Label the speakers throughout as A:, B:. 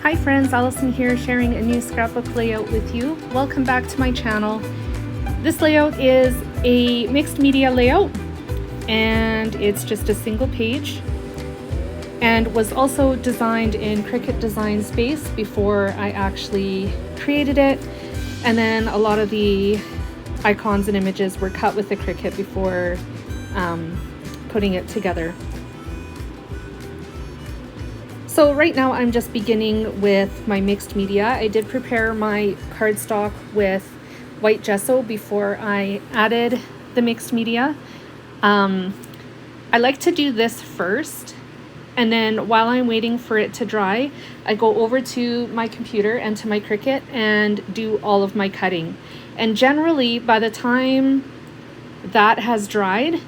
A: Hi friends, Allison here sharing a new scrapbook layout with you. Welcome back to my channel. This layout is a mixed media layout and it's just a single page and was also designed in Cricut Design Space before I actually created it, and then a lot of the icons and images were cut with the Cricut before putting it together. So right now I'm just beginning with my mixed media. I did prepare my cardstock with white gesso before I added the mixed media. I like to do this first, and then while I'm waiting for it to dry, I go over to my computer and to my Cricut and do all of my cutting. And generally by the time that has dried,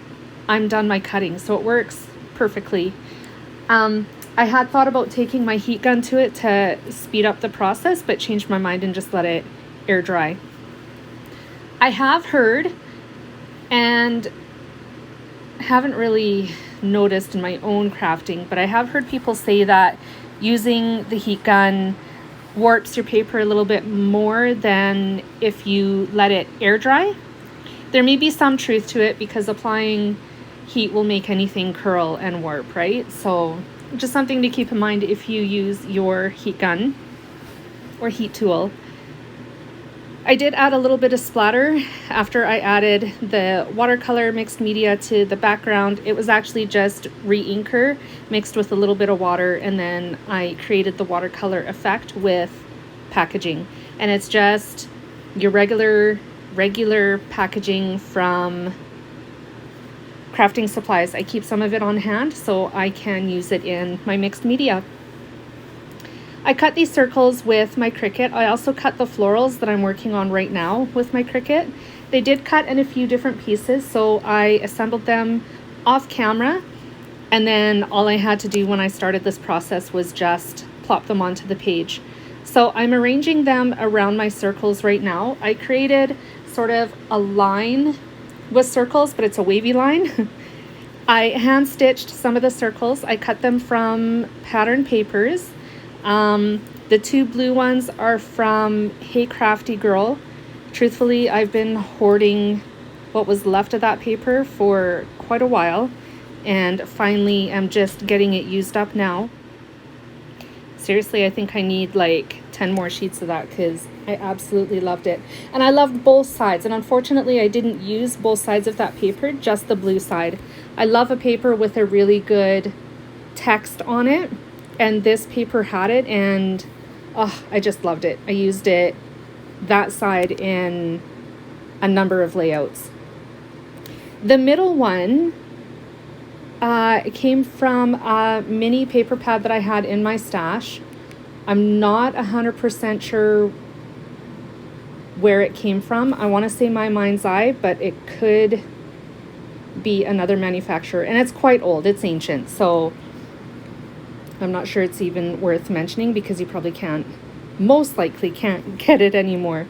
A: I'm done my cutting, so it works perfectly. I had thought about taking my heat gun to it to speed up the process, but changed my mind and just let it air dry. I have heard, and haven't really noticed in my own crafting, but I have heard people say that using the heat gun warps your paper a little bit more than if you let it air dry. There may be some truth to it because applying heat will make anything curl and warp, right? So just something to keep in mind if you use your heat gun or heat tool. I did add a little bit of splatter after I added the watercolor mixed media to the background. It was actually just re-inker mixed with a little bit of water, and then I created the watercolor effect with packaging. And it's just your regular packaging from crafting supplies. I keep some of it on hand so I can use it in my mixed media. I cut these circles with my Cricut. I also cut the florals that I'm working on right now with my Cricut. They did cut in a few different pieces, so I assembled them off camera, and then all I had to do when I started this process was just plop them onto the page. So I'm arranging them around my circles right now. I created sort of a line with circles, but it's a wavy line. I hand stitched some of the circles. I cut them from pattern papers. The two blue ones are from Hey Crafty Girl. Truthfully, I've been hoarding what was left of that paper for quite a while, and finally I'm just getting it used up now. Seriously, I think I need like 10 more sheets of that because I absolutely loved it. And I loved both sides. And unfortunately, I didn't use both sides of that paper, just the blue side. I love a paper with a really good text on it. And this paper had it, and oh, I just loved it. I used it that side in a number of layouts. The middle one it came from a mini paper pad that I had in my stash. I'm not 100% sure where it came from. I want to say My Mind's Eye, but it could be another manufacturer. And it's quite old. It's ancient. So I'm not sure it's even worth mentioning because you probably most likely can't get it anymore.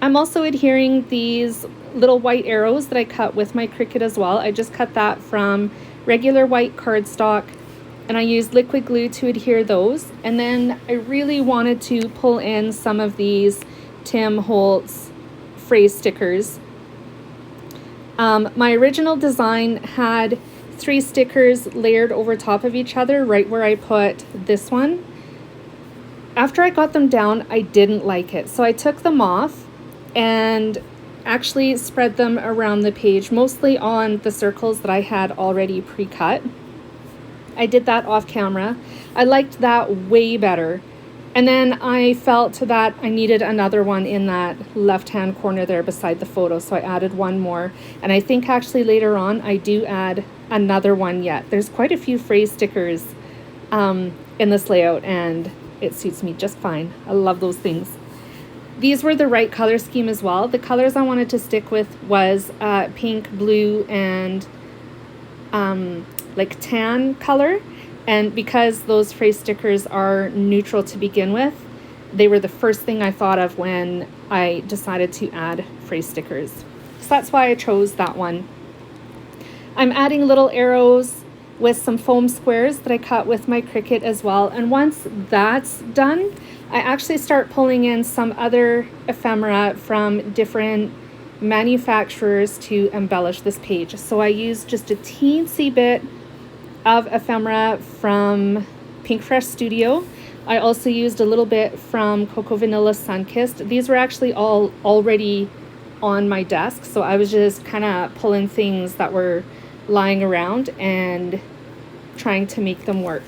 A: I'm also adhering these little white arrows that I cut with my Cricut as well. I just cut that from regular white cardstock, and I used liquid glue to adhere those. And then I really wanted to pull in some of these Tim Holtz phrase stickers. My original design had 3 stickers layered over top of each other right where I put this one. After I got them down, I didn't like it, so I took them off and actually spread them around the page, mostly on the circles that I had already pre-cut. I did that off camera. I liked that way better. And then I felt that I needed another one in that left-hand corner there beside the photo, so I added one more. And I think actually later on I do add another one yet. There's quite a few phrase stickers in this layout, and it suits me just fine. I love those things. These were the right color scheme as well. The colors I wanted to stick with was pink, blue, and like tan color. And because those phrase stickers are neutral to begin with, they were the first thing I thought of when I decided to add phrase stickers. So that's why I chose that one. I'm adding little arrows with some foam squares that I cut with my Cricut as well. And once that's done, I actually start pulling in some other ephemera from different manufacturers to embellish this page. So I use just a teensy bit of ephemera from Pinkfresh Studio. I also used a little bit from Cocoa Vanilla Sunkissed. These were actually all already on my desk, so I was just kind of pulling things that were lying around and trying to make them work.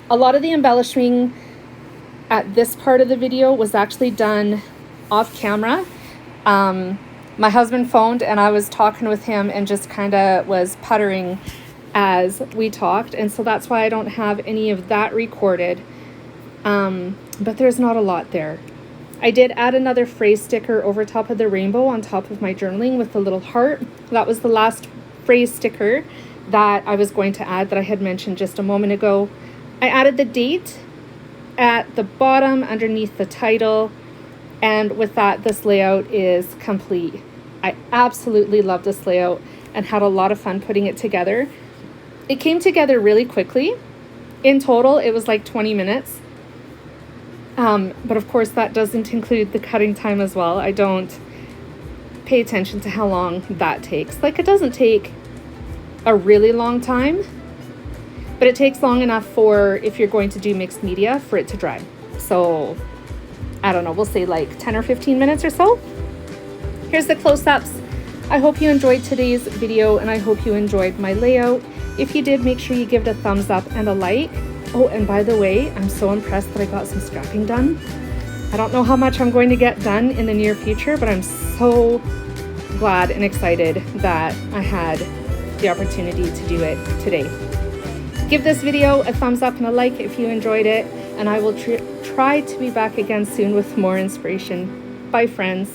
A: A lot of the embellishing at this part of the video was actually done off camera. My husband phoned and I was talking with him and just kind of was puttering as we talked, and so that's why I don't have any of that recorded. But there's not a lot there. I did add another phrase sticker over top of the rainbow on top of my journaling with the little heart. That was the last phrase sticker that I was going to add that I had mentioned just a moment ago. I added the date at the bottom underneath the title, and with that, this layout is complete. I absolutely love this layout and had a lot of fun putting it together. It came together really quickly. In total, it was like 20 minutes. But of course, that doesn't include the cutting time as well. I don't pay attention to how long that takes. Like, it doesn't take a really long time, but it takes long enough for, if you're going to do mixed media, for it to dry. So, I don't know, we'll say like 10 or 15 minutes or so. Here's the close-ups. I hope you enjoyed today's video, and I hope you enjoyed my layout. If you did, make sure you give it a thumbs up and a like. Oh, and by the way, I'm so impressed that I got some scrapping done. I don't know how much I'm going to get done in the near future, but I'm so glad and excited that I had the opportunity to do it today. Give this video a thumbs up and a like if you enjoyed it, and I will try to be back again soon with more inspiration. Bye, friends.